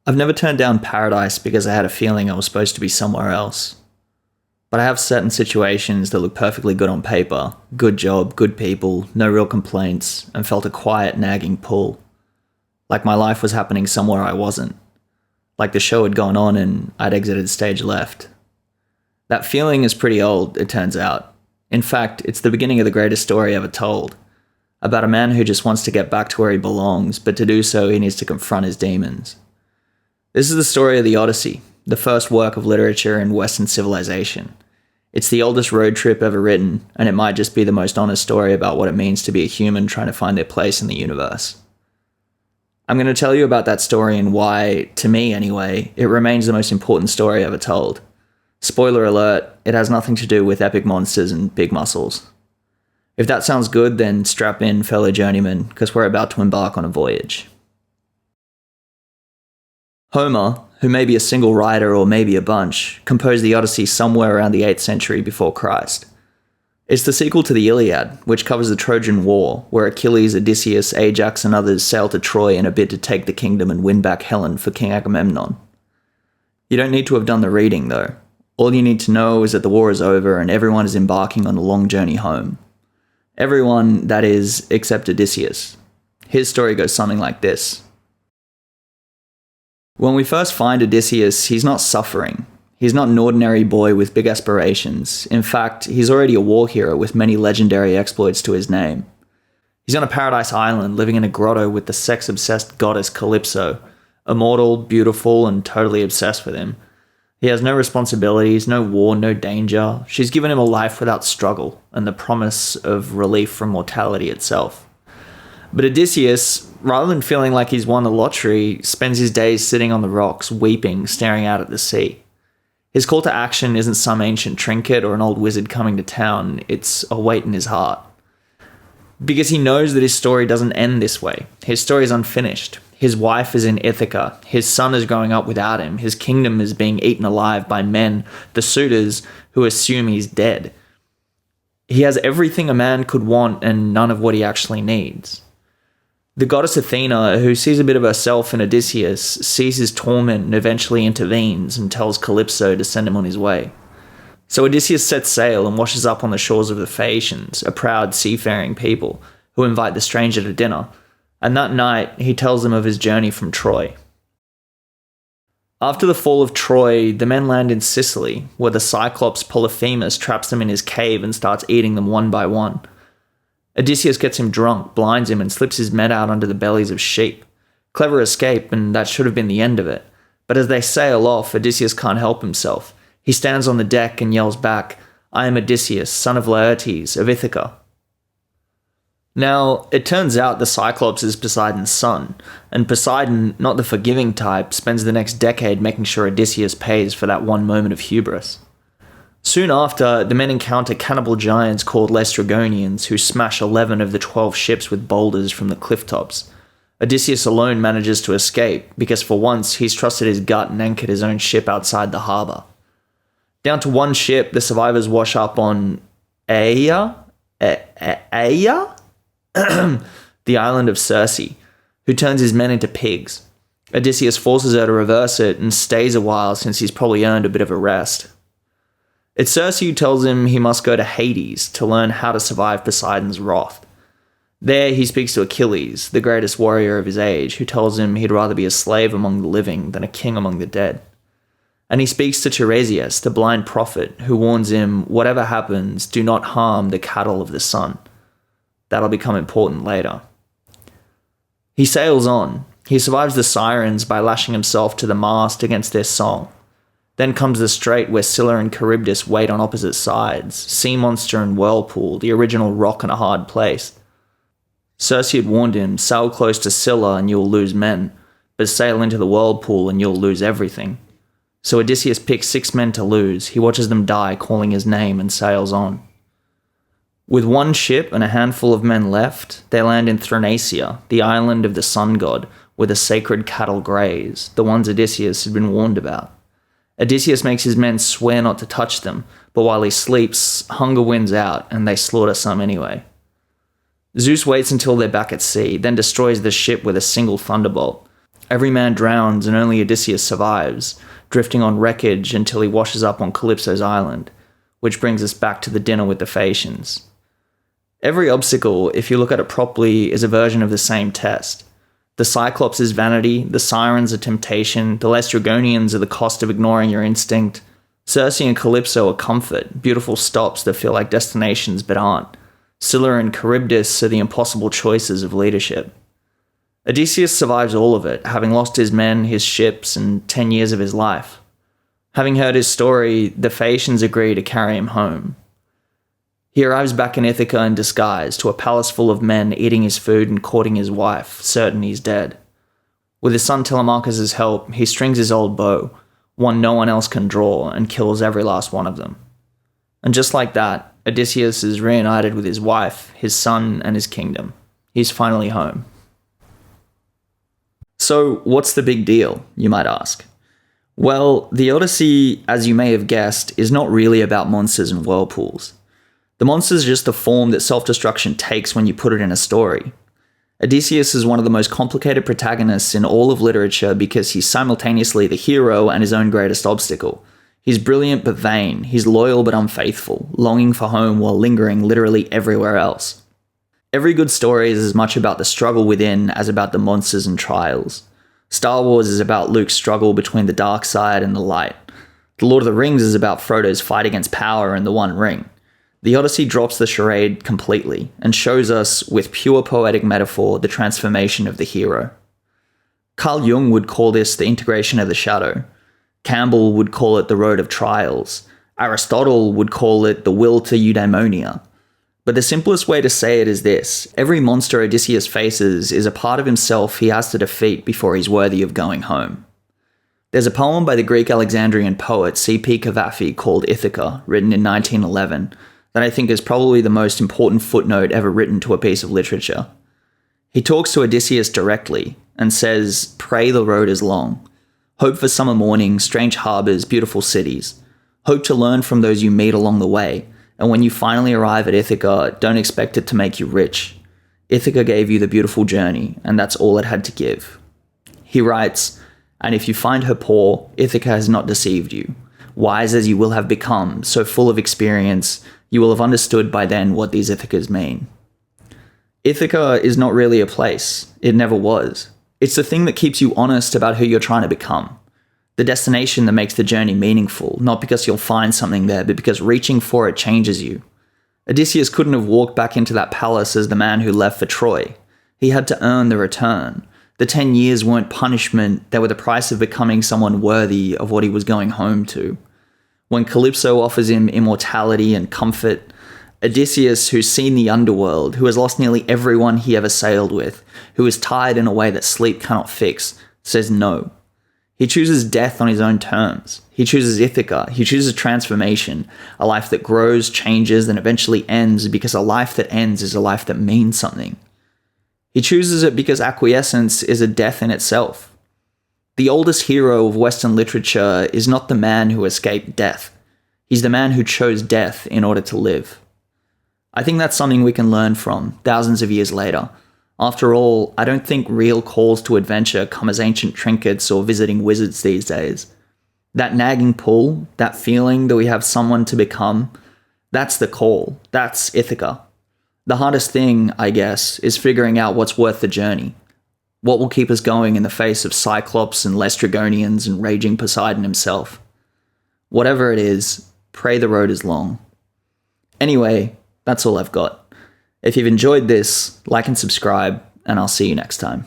I've never turned down paradise because I had a feeling I was supposed to be somewhere else. But I have certain situations that look perfectly good on paper, good job, good people, no real complaints, and felt a quiet, nagging pull. Like my life was happening somewhere I wasn't. Like the show had gone on and I'd exited stage left. That feeling is pretty old, it turns out. In fact, it's the beginning of the greatest story ever told. About a man who just wants to get back to where he belongs, but to do so he needs to confront his demons. This is the story of the Odyssey, the first work of literature in Western civilization. It's the oldest road trip ever written, and it might just be the most honest story about what it means to be a human trying to find their place in the universe. I'm going to tell you about that story and why, to me anyway, it remains the most important story ever told. Spoiler alert, it has nothing to do with epic monsters and big muscles. If that sounds good, then strap in, fellow journeymen, because we're about to embark on a voyage. Homer, who may be a single writer or maybe a bunch, composed the Odyssey somewhere around the 8th century before Christ. It's the sequel to the Iliad, which covers the Trojan War, where Achilles, Odysseus, Ajax and others sail to Troy in a bid to take the kingdom and win back Helen for King Agamemnon. You don't need to have done the reading, though. All you need to know is that the war is over and everyone is embarking on a long journey home. Everyone, that is, except Odysseus. His story goes something like this. When we first find Odysseus, he's not suffering. He's not an ordinary boy with big aspirations. In fact, he's already a war hero with many legendary exploits to his name. He's on a paradise island living in a grotto with the sex-obsessed goddess Calypso, immortal, beautiful, and totally obsessed with him. He has no responsibilities, no war, no danger. She's given him a life without struggle and the promise of relief from mortality itself. But Odysseus, rather than feeling like he's won the lottery, spends his days sitting on the rocks, weeping, staring out at the sea. His call to action isn't some ancient trinket or an old wizard coming to town, it's a weight in his heart. Because he knows that his story doesn't end this way. His story is unfinished. His wife is in Ithaca, his son is growing up without him, his kingdom is being eaten alive by men, the suitors, who assume he's dead. He has everything a man could want and none of what he actually needs. The goddess Athena, who sees a bit of herself in Odysseus, sees his torment and eventually intervenes and tells Calypso to send him on his way. So Odysseus sets sail and washes up on the shores of the Phaeacians, a proud seafaring people, who invite the stranger to dinner, and that night he tells them of his journey from Troy. After the fall of Troy, the men land in Sicily, where the Cyclops Polyphemus traps them in his cave and starts eating them one by one. Odysseus gets him drunk, blinds him, and slips his men out under the bellies of sheep. Clever escape, and that should have been the end of it. But as they sail off, Odysseus can't help himself. He stands on the deck and yells back, "I am Odysseus, son of Laertes, of Ithaca." Now, it turns out the Cyclops is Poseidon's son, and Poseidon, not the forgiving type, spends the next decade making sure Odysseus pays for that one moment of hubris. Soon after, the men encounter cannibal giants called Laestrygonians who smash 11 of the 12 ships with boulders from the cliff tops. Odysseus alone manages to escape, because for once he's trusted his gut and anchored his own ship outside the harbour. Down to one ship, the survivors wash up on Aia? The island of Circe, who turns his men into pigs. Odysseus forces her to reverse it and stays a while since he's probably earned a bit of a rest. It's Circe who tells him he must go to Hades to learn how to survive Poseidon's wrath. There he speaks to Achilles, the greatest warrior of his age, who tells him he'd rather be a slave among the living than a king among the dead. And he speaks to Tiresias, the blind prophet, who warns him, whatever happens, do not harm the cattle of the sun. That'll become important later. He sails on. He survives the sirens by lashing himself to the mast against their song. Then comes the strait where Scylla and Charybdis wait on opposite sides, sea monster and whirlpool, the original rock in a hard place. Circe had warned him, sail close to Scylla and you'll lose men, but sail into the whirlpool and you'll lose everything. So Odysseus picks 6 men to lose, he watches them die calling his name and sails on. With one ship and a handful of men left, they land in Thrinacia, the island of the sun god, where the sacred cattle graze, the ones Odysseus had been warned about. Odysseus makes his men swear not to touch them, but while he sleeps, hunger wins out and they slaughter some anyway. Zeus waits until they're back at sea, then destroys the ship with a single thunderbolt. Every man drowns and only Odysseus survives, drifting on wreckage until he washes up on Calypso's island, which brings us back to the dinner with the Phaeacians. Every obstacle, if you look at it properly, is a version of the same test. The Cyclops is vanity, the Sirens are temptation, the Laestrygonians are the cost of ignoring your instinct, Circe and Calypso are comfort, beautiful stops that feel like destinations but aren't. Scylla and Charybdis are the impossible choices of leadership. Odysseus survives all of it, having lost his men, his ships, and 10 years of his life. Having heard his story, the Phaeacians agree to carry him home. He arrives back in Ithaca in disguise, to a palace full of men eating his food and courting his wife, certain he's dead. With his son Telemachus' help, he strings his old bow, one no one else can draw, and kills every last one of them. And just like that, Odysseus is reunited with his wife, his son, and his kingdom. He's finally home. So, what's the big deal, you might ask? Well, the Odyssey, as you may have guessed, is not really about monsters and whirlpools. The monster is just the form that self-destruction takes when you put it in a story. Odysseus is one of the most complicated protagonists in all of literature because he's simultaneously the hero and his own greatest obstacle. He's brilliant but vain, he's loyal but unfaithful, longing for home while lingering literally everywhere else. Every good story is as much about the struggle within as about the monsters and trials. Star Wars is about Luke's struggle between the dark side and the light. The Lord of the Rings is about Frodo's fight against power and the One Ring. The Odyssey drops the charade completely and shows us, with pure poetic metaphor, the transformation of the hero. Carl Jung would call this the integration of the shadow. Campbell would call it the road of trials. Aristotle would call it the will to eudaimonia. But the simplest way to say it is this: every monster Odysseus faces is a part of himself he has to defeat before he's worthy of going home. There's a poem by the Greek Alexandrian poet C.P. Cavafy called Ithaca, written in 1911, that I think is probably the most important footnote ever written to a piece of literature. He talks to Odysseus directly and says, "Pray the road is long. Hope for summer mornings, strange harbours, beautiful cities. Hope to learn from those you meet along the way, and when you finally arrive at Ithaca, don't expect it to make you rich. Ithaca gave you the beautiful journey, and that's all it had to give." He writes, "And if you find her poor, Ithaca has not deceived you. Wise as you will have become, so full of experience, you will have understood by then what these Ithacas mean." Ithaca is not really a place. It never was. It's the thing that keeps you honest about who you're trying to become. The destination that makes the journey meaningful, not because you'll find something there, but because reaching for it changes you. Odysseus couldn't have walked back into that palace as the man who left for Troy. He had to earn the return. The 10 years weren't punishment, they were the price of becoming someone worthy of what he was going home to. When Calypso offers him immortality and comfort, Odysseus, who's seen the underworld, who has lost nearly everyone he ever sailed with, who is tired in a way that sleep cannot fix, says no. He chooses death on his own terms. He chooses Ithaca. He chooses transformation, a life that grows, changes, and eventually ends, because a life that ends is a life that means something. He chooses it because acquiescence is a death in itself. The oldest hero of Western literature is not the man who escaped death. He's the man who chose death in order to live. I think that's something we can learn from thousands of years later. After all, I don't think real calls to adventure come as ancient trinkets or visiting wizards these days. That nagging pull, that feeling that we have someone to become, that's the call. That's Ithaca. The hardest thing, I guess, is figuring out what's worth the journey. What will keep us going in the face of Cyclops and Laestrygonians and raging Poseidon himself? Whatever it is, pray the road is long. Anyway, that's all I've got. If you've enjoyed this, like and subscribe, and I'll see you next time.